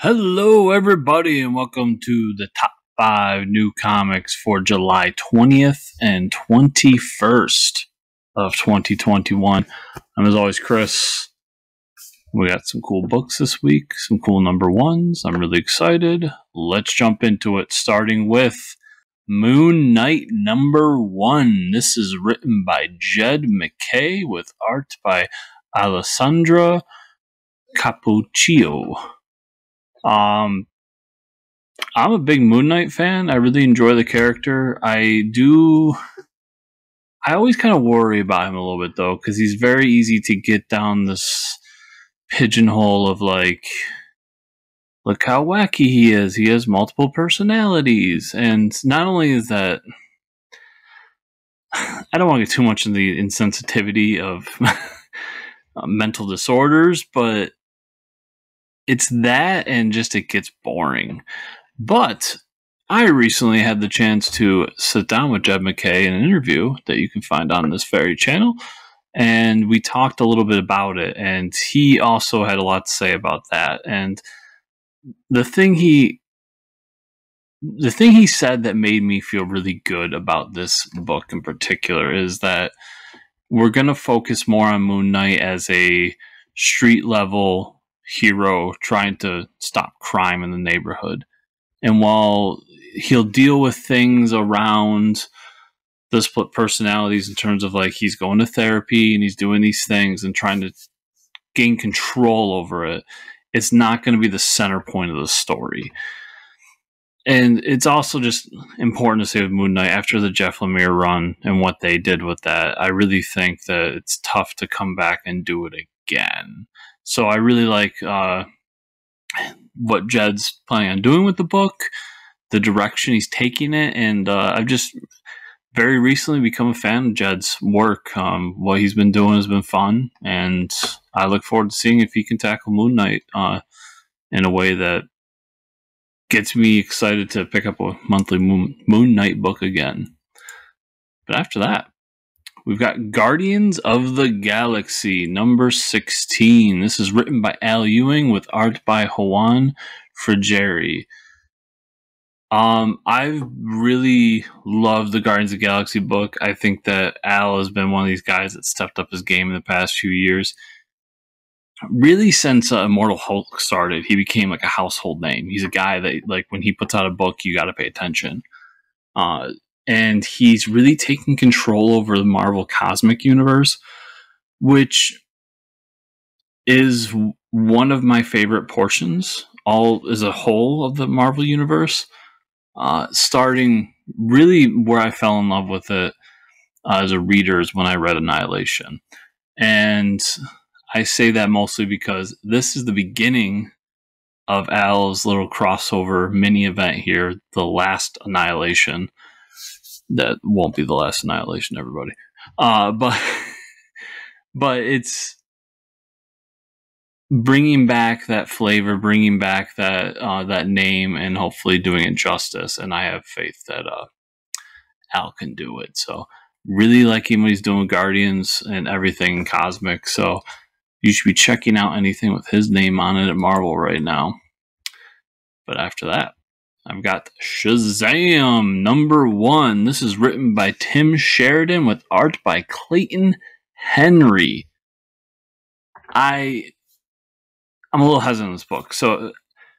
Hello, everybody, and welcome to the top 5 new comics for July 20th and 21st of 2021. I'm, as always, Chris. We got some cool books this week, some cool number ones. I'm really excited. Let's jump into it, starting with Moon Knight number 1. This is written by Jed MacKay with art by Alessandra Cappuccio. I'm a big Moon Knight fan. I really enjoy the character. I always kind of worry about him a little bit, though, because he's very easy to get down this pigeonhole of, like, look how wacky he is. He has multiple personalities. And not only is that, I don't want to get too much in the insensitivity of mental disorders, but it's that, and just it gets boring. But I recently had the chance to sit down with Jed MacKay in an interview that you can find on this very channel, and we talked a little bit about it, and he also had a lot to say about that. And the thing he said that made me feel really good about this book in particular is that we're going to focus more on Moon Knight as a street level hero trying to stop crime in the neighborhood. And while he'll deal with things around the split personalities in terms of, like, he's going to therapy and he's doing these things and trying to gain control over it, it's not going to be the center point of the story. And it's also just important to say with Moon Knight, after the Jeff Lemire run and what they did with that, I really think that it's tough to come back and do it again. So I really like what Jed's planning on doing with the book, the direction he's taking it, and I've just very recently become a fan of Jed's work. What he's been doing has been fun, and I look forward to seeing if he can tackle Moon Knight in a way that gets me excited to pick up a monthly Moon Knight book again. But after that, we've got Guardians of the Galaxy number 16. This is written by Al Ewing with art by Juan Frigeri. I've really loved the Guardians of the Galaxy book. I think that Al has been one of these guys that stepped up his game in the past few years. Really, since Immortal Hulk started, he became like a household name. He's a guy that, like, when he puts out a book, you got to pay attention. And he's really taken control over the Marvel Cosmic Universe, which is one of my favorite portions, all as a whole, of the Marvel Universe. Starting really where I fell in love with it as a reader is when I read Annihilation. And I say that mostly because this is the beginning of Al's little crossover mini event here, the last Annihilation. That won't be the last Annihilation, everybody. But it's bringing back that flavor, bringing back that name, and hopefully doing it justice. And I have faith that Al can do it. So really liking what he's doing with Guardians and everything cosmic. So you should be checking out anything with his name on it at Marvel right now. But after that, I've got Shazam number 1. This is written by Tim Sheridan with art by Clayton Henry. I'm a little hesitant on this book. So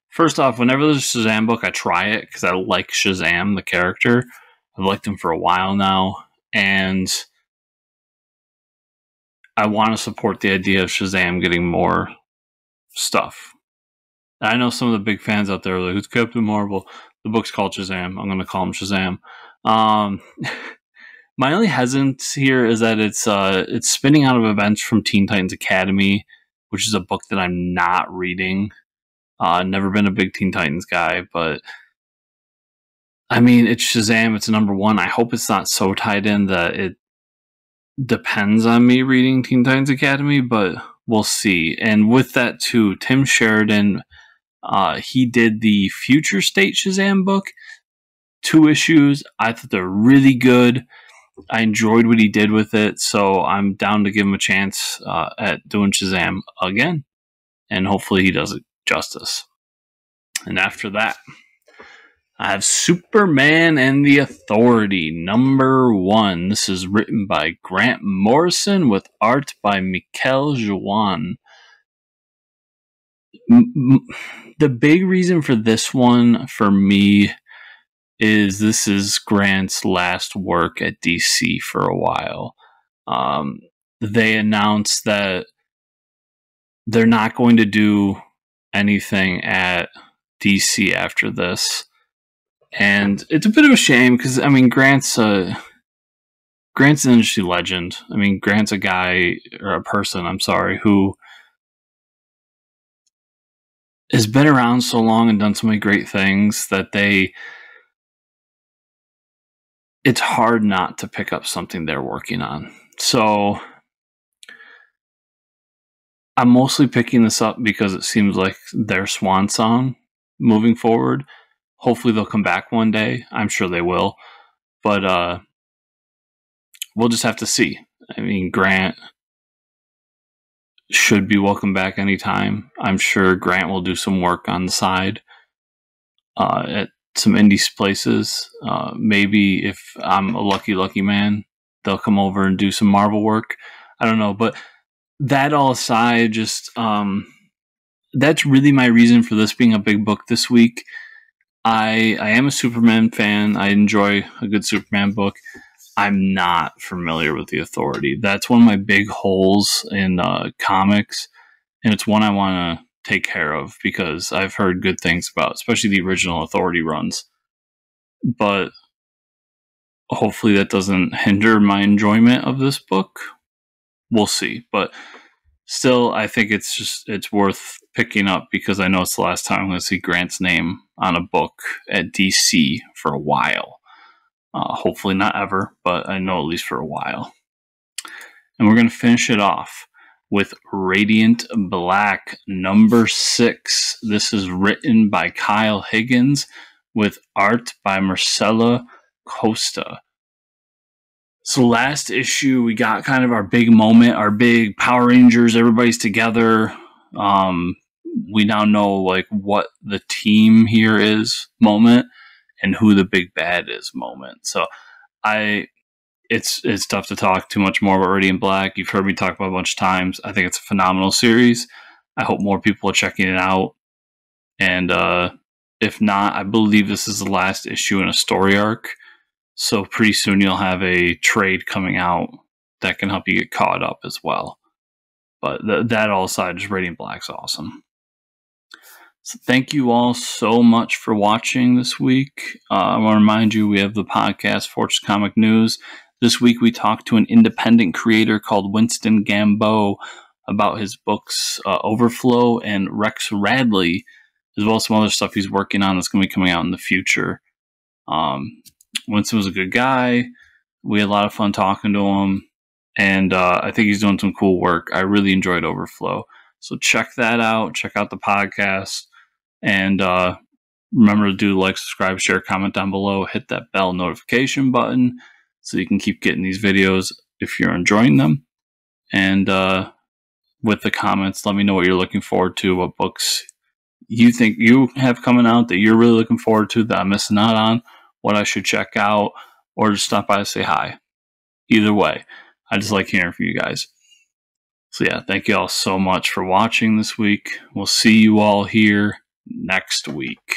first off, whenever there's a Shazam book, I try it because I like Shazam, the character. I've liked him for a while now, and I want to support the idea of Shazam getting more stuff. I know some of the big fans out there are like, who's Captain Marvel? The book's called Shazam. I'm going to call him Shazam. My only hesitance here is that it's spinning out of events from Teen Titans Academy, which is a book that I'm not reading. Never been a big Teen Titans guy, but I mean, it's Shazam. It's number 1. I hope it's not so tied in that it depends on me reading Teen Titans Academy, but we'll see. And with that too, Tim Sheridan, he did the Future State Shazam book, 2 issues. I thought they're really good. I enjoyed what he did with it, so I'm down to give him a chance at doing Shazam again, and hopefully he does it justice. And after that, I have Superman and the Authority, #1. This is written by Grant Morrison with art by Mikel Jawan. The big reason for this one, for me, is this is Grant's last work at DC for a while. They announced that they're not going to do anything at DC after this. And it's a bit of a shame because, I mean, Grant's an industry legend. I mean, Grant's a guy, or a person, I'm sorry, who has been around so long and done so many great things that it's hard not to pick up something they're working on. So I'm mostly picking this up because it seems like their swan song moving forward. Hopefully they'll come back one day. I'm sure they will. But we'll just have to see. I mean, Grant should be welcome back anytime. I'm sure Grant will do some work on the side at some indie places. Maybe if I'm a lucky man, they'll come over and do some Marvel work. I don't know. But that all aside, just that's really my reason for this being a big book this week. I am a Superman fan. I enjoy a good Superman book. I'm not familiar with the Authority. That's one of my big holes in comics, and it's one I want to take care of because I've heard good things about, especially the original Authority runs. But hopefully that doesn't hinder my enjoyment of this book. We'll see. But still, I think it's worth picking up because I know it's the last time I'm going to see Grant's name on a book at DC for a while. Hopefully not ever, but I know at least for a while. And we're going to finish it off with Radiant Black #6. This is written by Kyle Higgins with art by Marcella Costa. So last issue, we got kind of our big moment, our big Power Rangers, everybody's together. We now know like what the team here is moment and who the big bad is moment. So it's tough to talk too much more about Radiant Black. You've heard me talk about it a bunch of times. I think it's a phenomenal series. I hope more people are checking it out. And if not, I believe this is the last issue in a story arc. So pretty soon you'll have a trade coming out that can help you get caught up as well. But that all aside, just Radiant Black's awesome. So thank you all so much for watching this week. I want to remind you we have the podcast Fortress Comic News. This week we talked to an independent creator called Winston Gambo about his books Overflow and Rex Radley, as well as some other stuff he's working on that's going to be coming out in the future. Winston was a good guy. We had a lot of fun talking to him, and I think he's doing some cool work. I really enjoyed Overflow. So check that out. Check out the podcast. And remember to do like, subscribe, share, comment down below. Hit that bell notification button so you can keep getting these videos if you're enjoying them. And with the comments, let me know what you're looking forward to, what books you think you have coming out that you're really looking forward to that I'm missing out on, what I should check out, or just stop by to say hi. Either way, I just like hearing from you guys. So yeah, thank you all so much for watching this week. We'll see you all here next week.